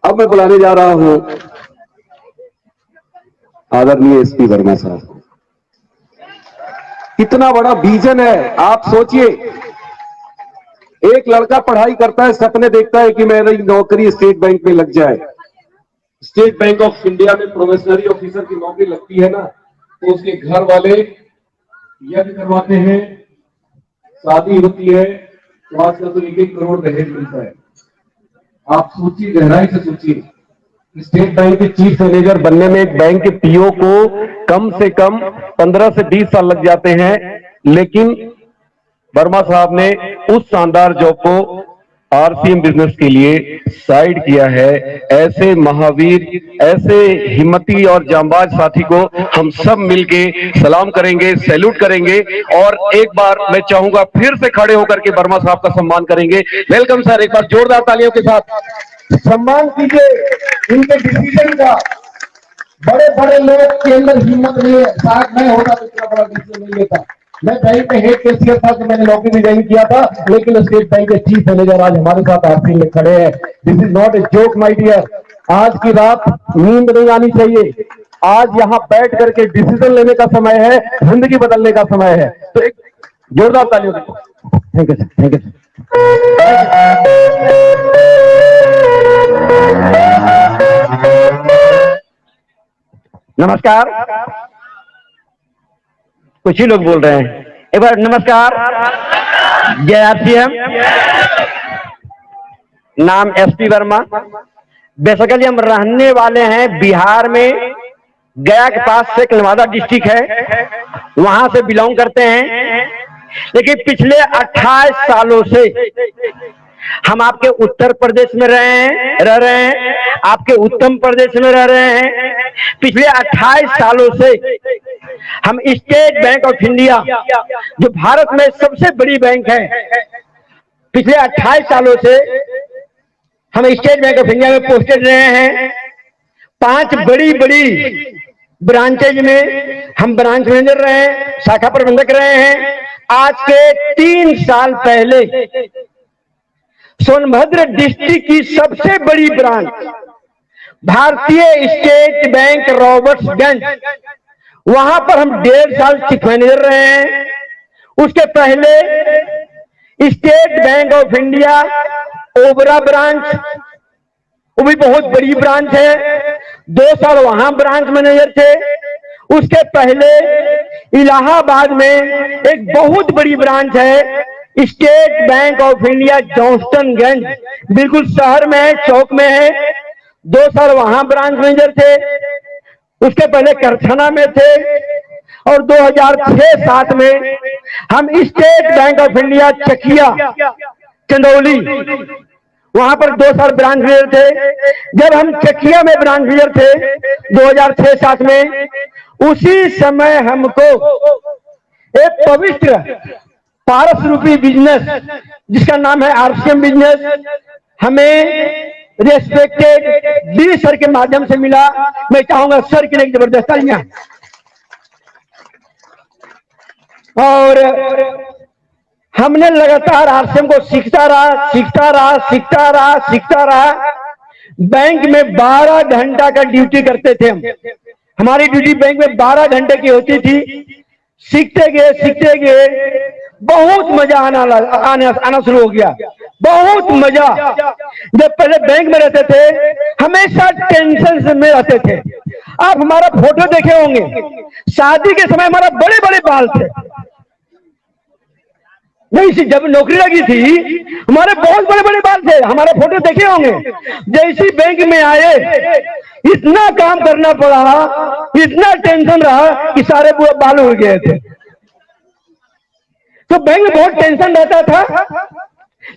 अब मैं बुलाने जा रहा हूं आदरणीय एसपी वर्मा साहब। कितना बड़ा विजन है आप सोचिए। एक लड़का पढ़ाई करता है, सपने देखता है कि मेरी नौकरी स्टेट बैंक में लग जाए। स्टेट बैंक ऑफ इंडिया में प्रोबेशनरी ऑफिसर की नौकरी लगती है ना, तो उसके घर वाले यज्ञ करवाते हैं, शादी होती है, तो आजकल तो 1-1 करोड़ दहेज मिलता है। आप सोचिए, गहराई से सोचिए, स्टेट बैंक के चीफ मैनेजर बनने में एक बैंक के पीओ को कम से कम 15 से 20 साल लग जाते हैं, लेकिन वर्मा साहब ने उस शानदार जॉब को आरसीएम बिजनेस के लिए साइड किया है। ऐसे महावीर, ऐसे हिम्मती और जांबाज साथी को हम सब मिलके सलाम करेंगे, सैल्यूट करेंगे और एक बार मैं चाहूंगा फिर से खड़े होकर के वर्मा साहब का सम्मान करेंगे। वेलकम सर, एक बार जोरदार तालियों के साथ सम्मान कीजिए इनके डिसीजन का। बड़े बड़े लोग के अंदर हिम्मत नहीं है, शायद मैं होता तो इतना बड़ा डिसीजन नहीं लेता। मैं बैंक में हेड कैशियर था, तो मैंने नौकरी भी ज्वाइन किया था, लेकिन स्टेट बैंक के चीफ मैनेजर आज हमारे साथ आरसी में खड़े हैं। This is not a joke my dear. आज की रात नींद नहीं आनी चाहिए। आज यहाँ बैठ करके डिसीजन लेने का समय है, जिंदगी बदलने का समय है। तो एक जोरदार तालियों। Thank you sir, thank you sir. नमस्कार। कुछ ही लोग बोल रहे हैं, एक बार नमस्कार। जय आरसीएम। नाम एसपी वर्मा। बेसिकली हम रहने वाले हैं बिहार में, गया के पास से नवादा डिस्ट्रिक्ट है, वहां से बिलोंग करते हैं। लेकिन पिछले 28 सालों से हम आपके उत्तर प्रदेश में रह रहे हैं, आपके उत्तर प्रदेश में रह रहे हैं। पिछले 28 सालों से हम स्टेट बैंक ऑफ इंडिया, जो भारत में सबसे बड़ी बैंक है, पिछले 28 सालों से हम स्टेट बैंक ऑफ इंडिया में पोस्टेड रहे हैं। 5 बड़ी बड़ी ब्रांचेज में हम ब्रांच मैनेजर रहे हैं, शाखा प्रबंधक रहे हैं। आज के 3 साल पहले सोनभद्र डिस्ट्रिक्ट की सबसे बड़ी ब्रांच भारतीय स्टेट बैंक रॉबर्ट्सगंज, वहां पर हम 1.5 साल चीफ मैनेजर रहे हैं। उसके पहले state bank of India Obra branch, वो भी बहुत बड़ी ब्रांच है, 2 साल वहां ब्रांच मैनेजर थे। उसके पहले इलाहाबाद में एक बहुत बड़ी ब्रांच है, स्टेट बैंक ऑफ इंडिया जॉन्सटनगंज, बिल्कुल शहर में है, चौक में है, 2 साल वहां ब्रांच मैनेजर थे। उसके पहले करछना में थे और 2006-07 में हम state bank of India Chakia Chandauli, वहां पर 2 साल ब्रांच मैनेजर थे। जब हम चकिया में ब्रांच मैनेजर थे 2006-07 में, उसी समय हमको एक पवित्र पारस रूपी बिजनेस जिसका नाम है आरसीएम बिजनेस, हमें रेस्पेक्टेड डी सर के माध्यम से मिला। मैं चाहूंगा सर के लिए जबरदस्त तालियां। और हमने लगातार आरसीएम को सीखता रहा। बैंक में 12 घंटा का ड्यूटी करते थे हम। हमारी ड्यूटी बैंक में 12 घंटे की होती थी। सीखते गए बहुत मजा आना शुरू हो गया, बहुत मजा। जब पहले बैंक में रहते थे हमेशा टेंशन में रहते थे। आप हमारा फोटो देखे होंगे, शादी के समय हमारा बड़े बड़े बाल थे। नहीं, जब नौकरी लगी थी हमारे बहुत बड़े बड़े बाल थे, हमारे फोटो देखे होंगे। जैसे बैंक में आए इतना काम करना पड़ा, इतना टेंशन रहा कि सारे पूरे बाल उड़ गए थे। तो बैंक में बहुत टेंशन रहता था,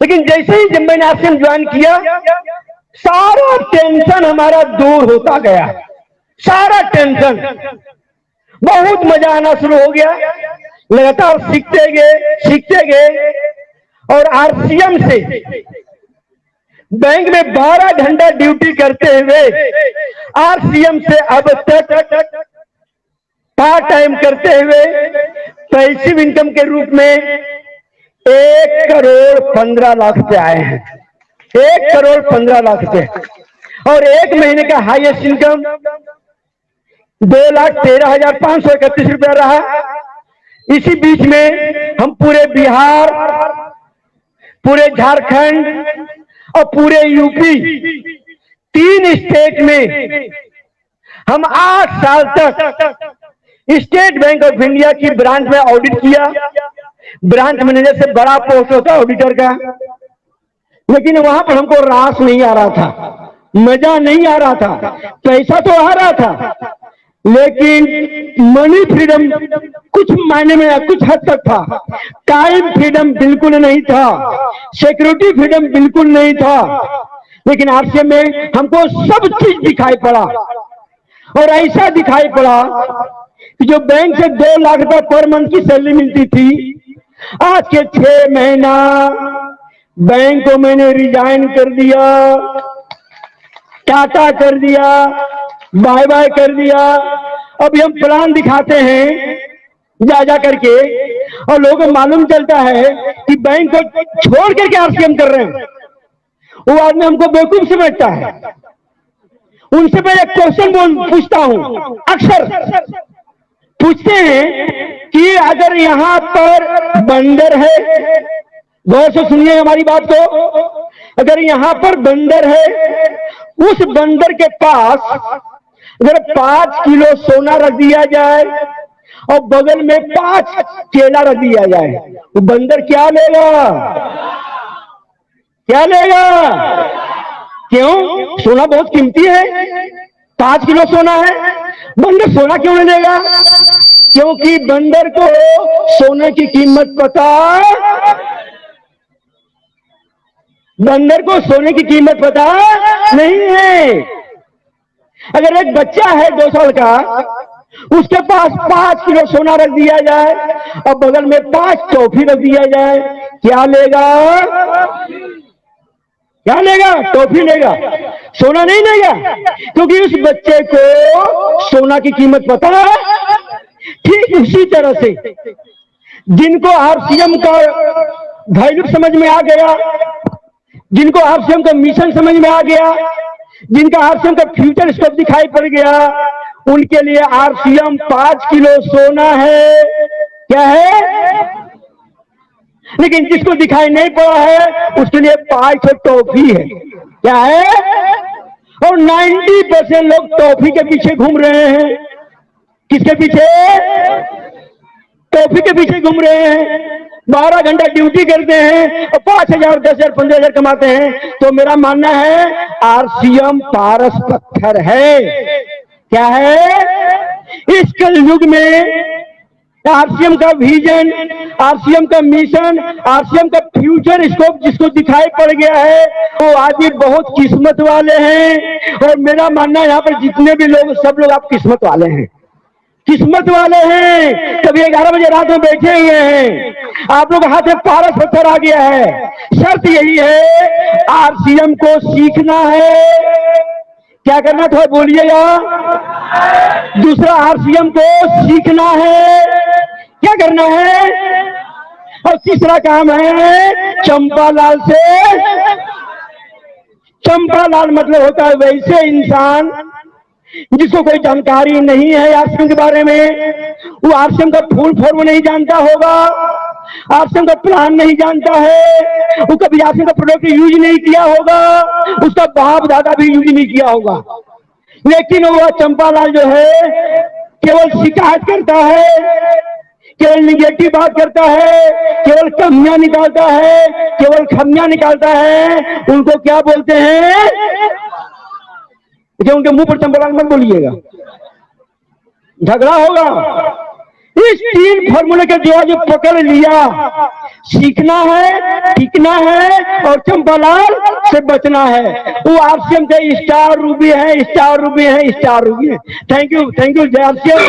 लेकिन जैसे ही जब मैंने आरसीएम ज्वाइन किया, सारा टेंशन हमारा दूर होता गया, सारा टेंशन। बहुत मजा आना शुरू हो गया, लगातार सीखते गए और आरसीएम से बैंक में 12 घंटा ड्यूटी करते हुए आरसीएम से अब तक पार्ट टाइम करते हुए पैसिव इनकम के रूप में 1 करोड़ 15 लाख रुपए आए हैं। 1 करोड़ 15 लाख रुपए। और एक महीने का हाईएस्ट इनकम 2,13,531 रहा। इसी बीच में हम पूरे बिहार, पूरे झारखंड और पूरे यूपी 3 स्टेट में हम 8 साल तक स्टेट बैंक ऑफ इंडिया की ब्रांच में ऑडिट किया। ब्रांच मैनेजर से बड़ा पोस्ट होता है ऑडिटर का, लेकिन वहां पर हमको रास नहीं आ रहा था, मजा नहीं आ रहा था। पैसा तो आ रहा था, लेकिन मनी फ्रीडम कुछ मायने में कुछ हद तक था, टाइम फ्रीडम बिल्कुल नहीं था, सिक्योरिटी फ्रीडम बिल्कुल नहीं था। लेकिन आरसीएम में हमको सब चीज दिखाई पड़ा, और ऐसा दिखाई पड़ा कि जो बैंक से 2 लाख रुपए पर मंथ की सैलरी मिलती थी, आज के 6 महीना बैंक को मैंने रिजाइन कर दिया, टाटा कर दिया, बाय बाय कर दिया। अभी हम प्लान दिखाते हैं जा करके, और लोगों को मालूम चलता है कि बैंक को छोड़ करके आरसीएम कर रहे हैं। वो आदमी हमको बेवकूफ समझता है। उनसे मैं एक क्वेश्चन पूछता हूं, अक्सर पूछते हैं कि अगर यहां पर बंदर है, गौर से सुनिए हमारी बात को, अगर यहां पर बंदर है, उस बंदर के पास अगर 5 किलो सोना रख दिया जाए और बगल में 5 केला रख दिया जाए, तो बंदर क्या लेगा? क्या लेगा? क्यों? सोना बहुत कीमती है, 5 किलो सोना है, बंदर सोना क्यों नहीं लेगा? क्योंकि बंदर को सोने की कीमत पता, बंदर को सोने की कीमत पता नहीं है। अगर एक बच्चा है 2 साल का, उसके पास 5 किलो सोना रख दिया जाए और बगल में 5 टॉफी रख दिया जाए, क्या लेगा? क्या लेगा? टॉफी लेगा, सोना नहीं लेगा, क्योंकि उस बच्चे को सोना की कीमत पता है। ठीक उसी तरह से जिनको आरसीएम का वैल्यू समझ में आ गया, जिनको आरसीएम का मिशन समझ में आ गया, जिनका आरसीएम का फ्यूचर स्कोप दिखाई पड़ गया, उनके लिए आरसीएम 5 किलो सोना है। क्या है? लेकिन जिसको दिखाई नहीं पड़ा है, उसके लिए 5 टॉफी है। क्या है? और 90% लोग टॉफी के पीछे घूम रहे हैं। किसके पीछे? टॉफी के पीछे घूम रहे हैं। 12 घंटा ड्यूटी करते हैं और 5,000, 10,000, 15,000 कमाते हैं। तो मेरा मानना है आरसीएम पारस पत्थर है। क्या है? इस कलयुग में आरसीएम का विजन, आरसीएम का मिशन, आरसीएम का फ्यूचर स्कोप जिसको दिखाई पड़ गया है, वो आदमी बहुत किस्मत वाले हैं। और मेरा मानना है यहाँ पर जितने भी लोग, सब लोग आप किस्मत वाले हैं, किस्मत वाले हैं। कभी 11 बजे रात में बैठे हुए हैं, आप लोग हाथ में पारस पत्थर आ गया है। शर्त यही है, आरसीएम को सीखना है। क्या करना था बोलिएगा? दूसरा, आरसीएम को सीखना है। क्या करना है? और तीसरा काम है चंपालाल से। चंपालाल मतलब होता है वैसे इंसान जिसको कोई जानकारी नहीं है आरसीएम के बारे में। वो आरसीएम का फुल फॉर्म नहीं जानता होगा, आरसीएम का प्लान नहीं जानता है, वो कभी आरसीएम का प्रोडक्ट यूज नहीं किया होगा, उसका बाप दादा भी यूज नहीं किया होगा। लेकिन वो चंपालाल जो है केवल शिकायत करता है, केवल निगेटिव बात करता है, केवल कमियां निकालता है, केवल खामियां निकालता है। उनको क्या बोलते हैं? उनके मुंह पर चंपालाल मत बोलिएगा, झगड़ा होगा। इस 3 फॉर्मूले के जो पकड़ लिया, सीखना है, टिकना है और चंपालाल से बचना है। वो आरसीएम के स्टार रूबी है, स्टार रूबी है, स्टार रूबी है। थैंक यू, जय आरसीएम।